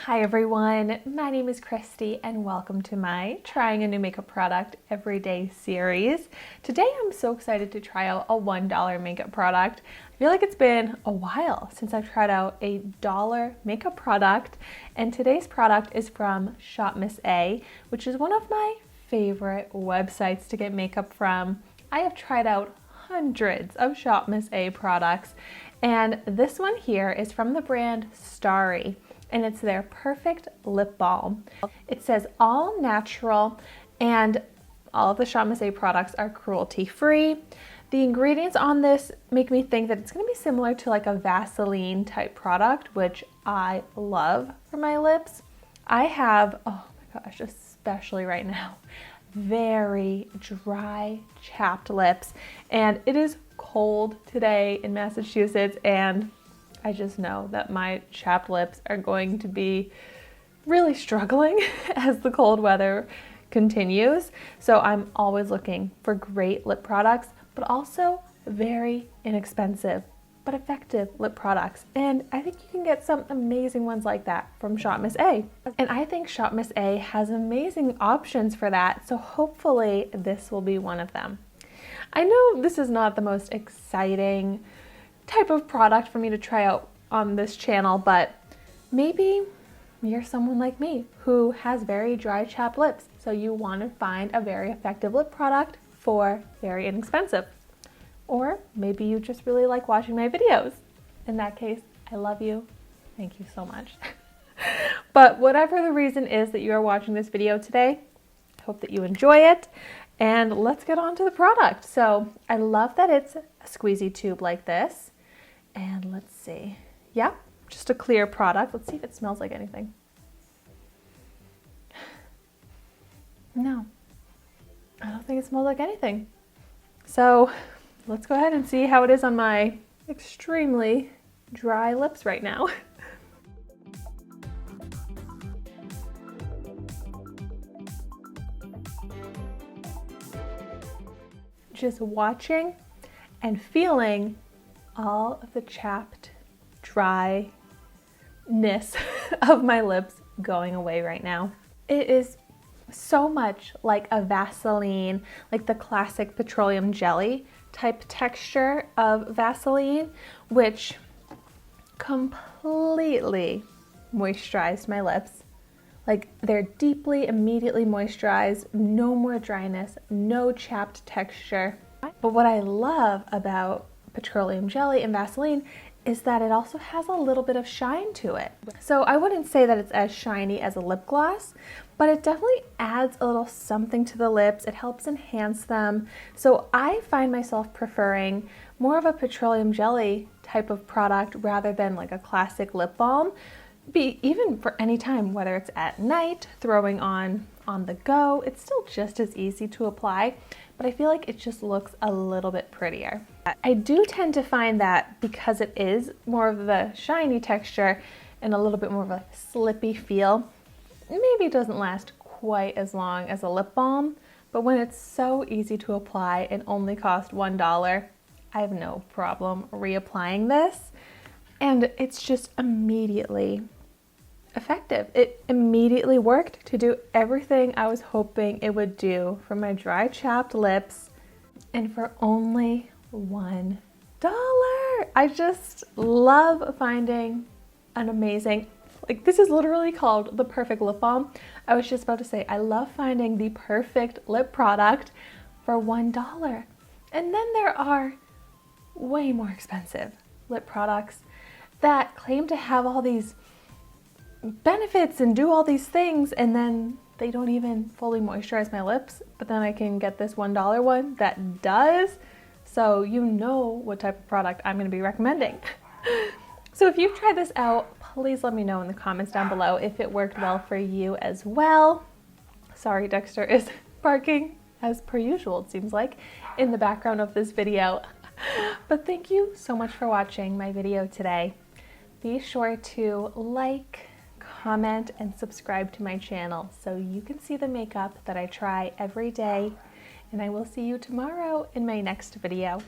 Hi everyone, my name is Christy and welcome to my Trying a New Makeup Product Everyday series. Today I'm so excited to try out a $1 makeup product. I feel like it's been a while since I've tried out a $1 makeup product, and today's product is from ShopMissA, which is one of my favorite websites to get makeup from. I have tried out hundreds of ShopMissA products, and this one here is from the brand STARRY. And it's their Perfect Lip Balm. It says all natural, and all of the ShopMissA products are cruelty-free. The ingredients on this make me think that it's gonna be similar to like a Vaseline type product, which I love for my lips. I have, oh my gosh, especially right now, very dry, chapped lips. And it is cold today in Massachusetts, and I just know that my chapped lips are going to be really struggling as the cold weather continues. So I'm always looking for great lip products, but also very inexpensive but effective lip products. And I think you can get some amazing ones like that from ShopMissA. And I think ShopMissA has amazing options for that, so hopefully this will be one of them. I know this is not the most exciting type of product for me to try out on this channel, but maybe you're someone like me who has very dry, chapped lips, so you want to find a very effective lip product for very inexpensive. Or maybe you just really like watching my videos. In that case, I love you. Thank you so much. But whatever the reason is that you are watching this video today, I hope that you enjoy it. And let's get on to the product. So I love that it's a squeezy tube like this. And let's see. Yeah, just a clear product. Let's see if it smells like anything. No, I don't think it smells like anything. So let's go ahead and see how it is on my extremely dry lips right now. Just watching and feeling all of the chapped dryness of my lips going away right now. It is so much like a Vaseline, like the classic petroleum jelly type texture of Vaseline, which completely moisturized my lips. Like, they're deeply, immediately moisturized, no more dryness, no chapped texture. But what I love about petroleum jelly and Vaseline is that it also has a little bit of shine to it. So I wouldn't say that it's as shiny as a lip gloss, but it definitely adds a little something to the lips. It helps enhance them. So I find myself preferring more of a petroleum jelly type of product rather than like a classic lip balm. Even for any time, whether it's at night, throwing on the go, it's still just as easy to apply, but I feel like it just looks a little bit prettier. I do tend to find that because it is more of the shiny texture and a little bit more of a slippy feel, maybe it doesn't last quite as long as a lip balm, but when it's so easy to apply and only cost $1, I have no problem reapplying this. And it's just immediately effective. It immediately worked to do everything I was hoping it would do for my dry, chapped lips, and for only $1. I just love finding an amazing, like, this is literally called the perfect lip balm. I was just about to say, I love finding the perfect lip product for $1. And then there are way more expensive lip products that claim to have all these benefits and do all these things, and then they don't even fully moisturize my lips, but then I can get this $1 one that does. So you know what type of product I'm going to be recommending. So if you've tried this out, please let me know in the comments down below if it worked well for you as well. Sorry, Dexter is barking as per usual, it seems like, in the background of this video. But thank you so much for watching my video today. Be sure to like, comment, and subscribe to my channel so you can see the makeup that I try every day. And I will see you tomorrow in my next video.